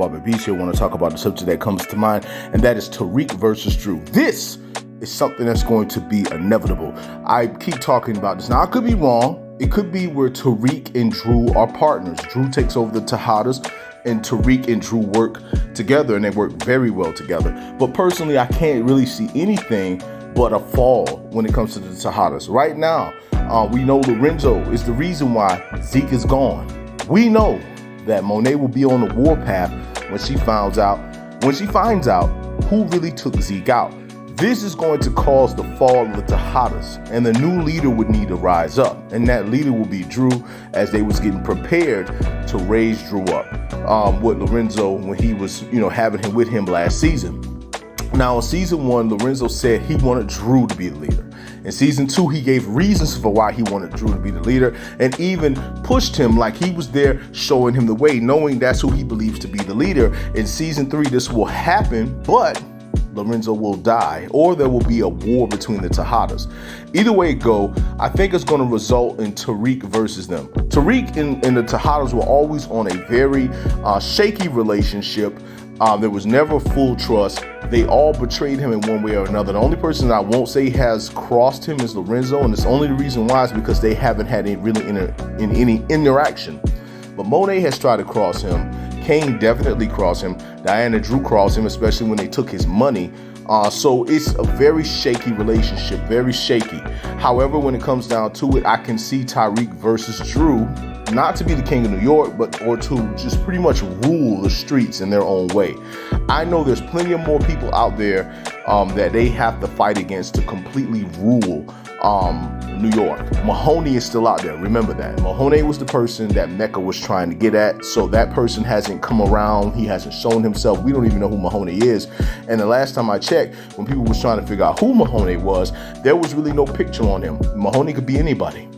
Bobby Beats here. I want to talk about the subject that comes to mind, and that is Tariq versus Dru. This is something that's going to be inevitable. I keep talking about this. Now, I could be wrong. It could be where Tariq and Dru are partners. Dru takes over the Tejadas, and Tariq and Dru work together, and they work very well together. But personally, I can't really see anything but a fall when it comes to the Tejadas. Right now, we know Lorenzo is the reason why Zeke is gone. We know that Monet will be on the warpath when she finds out who really took Zeke out. This is going to cause the fall of the Tejadas, and the new leader would need to rise up, and that leader will be Dru, as they was getting prepared to raise Dru up with Lorenzo when he was, having him with him last season. Now, in season 1, Lorenzo said he wanted Dru to be the leader. In season 2, he gave reasons for why he wanted Dru to be the leader, and even pushed him like he was there showing him the way, knowing that's who he believes to be the leader. In season 3, this will happen, but Lorenzo will die, or there will be a war between the Tejadas. Either way it go, I think it's going to result in Tariq versus them. Tariq and the Tejadas were always on a very shaky relationship. There was never full trust. They all betrayed him in one way or another. The only person I won't say has crossed him is Lorenzo, and it's only the reason why is because they haven't had any interaction. But Monet has tried to cross him. Kane definitely crossed him. Diana Dru crossed him, especially when they took his money. So it's a very shaky relationship, very shaky. However, when it comes down to it, I can see Tariq versus Dru, not to be the king of New York, or to just pretty much rule the streets in their own way. I know there's plenty of more people out there that they have to fight against to completely rule New York. Mahoney is still out there. Remember that. Mahoney was the person that Mecca was trying to get at. So that person hasn't come around. He hasn't shown himself. We don't even know who Mahoney is. And the last time I checked, when people was trying to figure out who Mahoney was, there was really no picture on him. Mahoney could be anybody.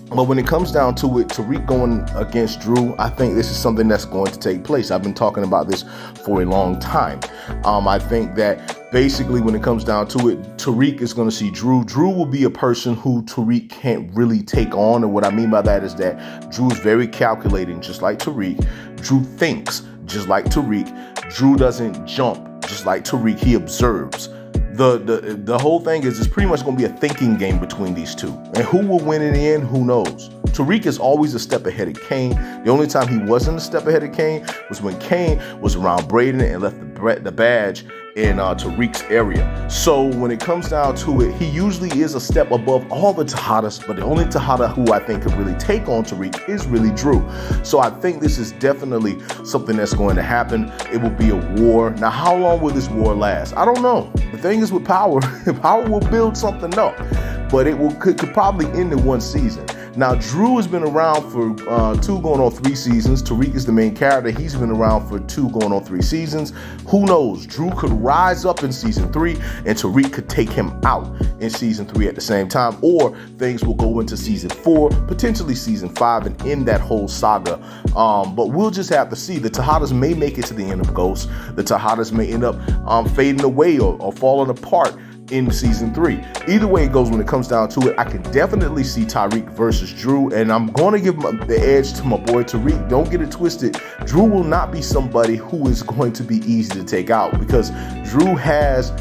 But when it comes down to it, Tariq going against Dru, I think this is something that's going to take place. I've been talking about this for a long time. I think that basically when it comes down to it, Tariq is going to see Dru. Dru will be a person who Tariq can't really take on. And what I mean by that is that Dru is very calculating, just like Tariq. Dru thinks just like Tariq. Dru doesn't jump just like Tariq. He observes. The whole thing is it's pretty much going to be a thinking game between these two. And who will win in the end, who knows? Tariq is always a step ahead of Kane. The only time he wasn't a step ahead of Kane was when Kane was around Braden and left the badge in Tariq's area. So when it comes down to it, he usually is a step above all the Tejadas, but the only Tejada who I think could really take on Tariq is really Dru. So I think this is definitely something that's going to happen. It will be a war. Now, how long will this war last? I don't know. The thing is with power, power will build something up, but it could probably end in one season. Now, Dru has been around for 2 going on 3 seasons. Tariq is the main character. He's been around for 2 going on 3 seasons. Who knows? Dru could rise up in season 3 and Tariq could take him out in season 3 at the same time, or things will go into season 4, potentially season 5, and end that whole saga. But we'll just have to see. The Tejadas may make it to the end of Ghost. The Tejadas may end up fading away or falling apart in season 3. Either way it goes, when it comes down to it, I can definitely see Tariq versus Dru, and I'm going to give the edge to my boy Tariq. Don't get it twisted. Dru will not be somebody who is going to be easy to take out, because Dru has,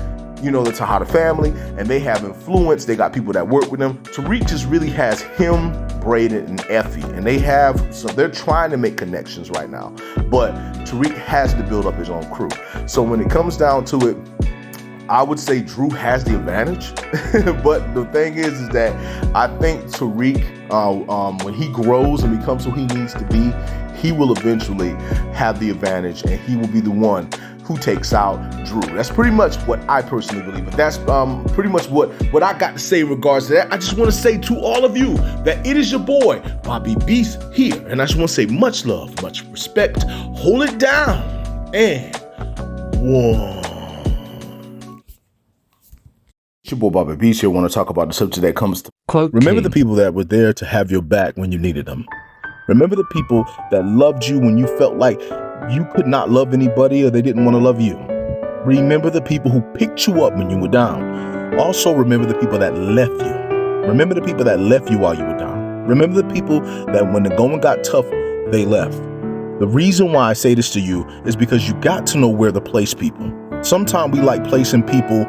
the Tejada family, and they have influence. They got people that work with them. Tariq just really has him, Braden, and Effie, and they're trying to make connections right now, but Tariq has to build up his own crew. So when it comes down to it, I would say Dru has the advantage, but the thing is that I think Tariq, when he grows and becomes who he needs to be, he will eventually have the advantage, and he will be the one who takes out Dru. That's pretty much what I personally believe. But that's pretty much what I got to say in regards to that. I just want to say to all of you that it is your boy, Bobby Beast here. And I just want to say much love, much respect. Hold it down. And one. It's your boy Bobby Beats here. I want to talk about the subject that comes to remember the people that were there to have your back when you needed them. Remember the people that loved you when you felt like you could not love anybody or they didn't want to love you. Remember the people who picked you up when you were down. Also remember the people that left you. Remember the people that left you while you were down. Remember the people that when the going got tough, they left. The reason why I say this to you is because you got to know where to place people. Sometimes we like placing people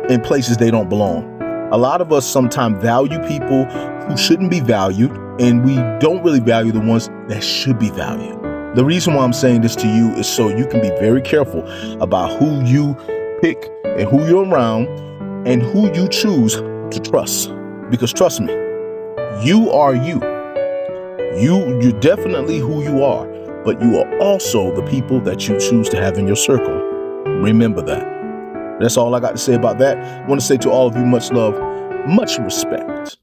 in places they don't belong. A lot of us sometimes value people who shouldn't be valued, and we don't really value the ones that should be valued. The reason why I'm saying this to you is so you can be very careful about who you pick and who you're around and who you choose to trust. Because trust me, you are you. You're definitely who you are, but you are also the people that you choose to have in your circle. Remember that. That's all I got to say about that. I want to say to all of you, much love, much respect.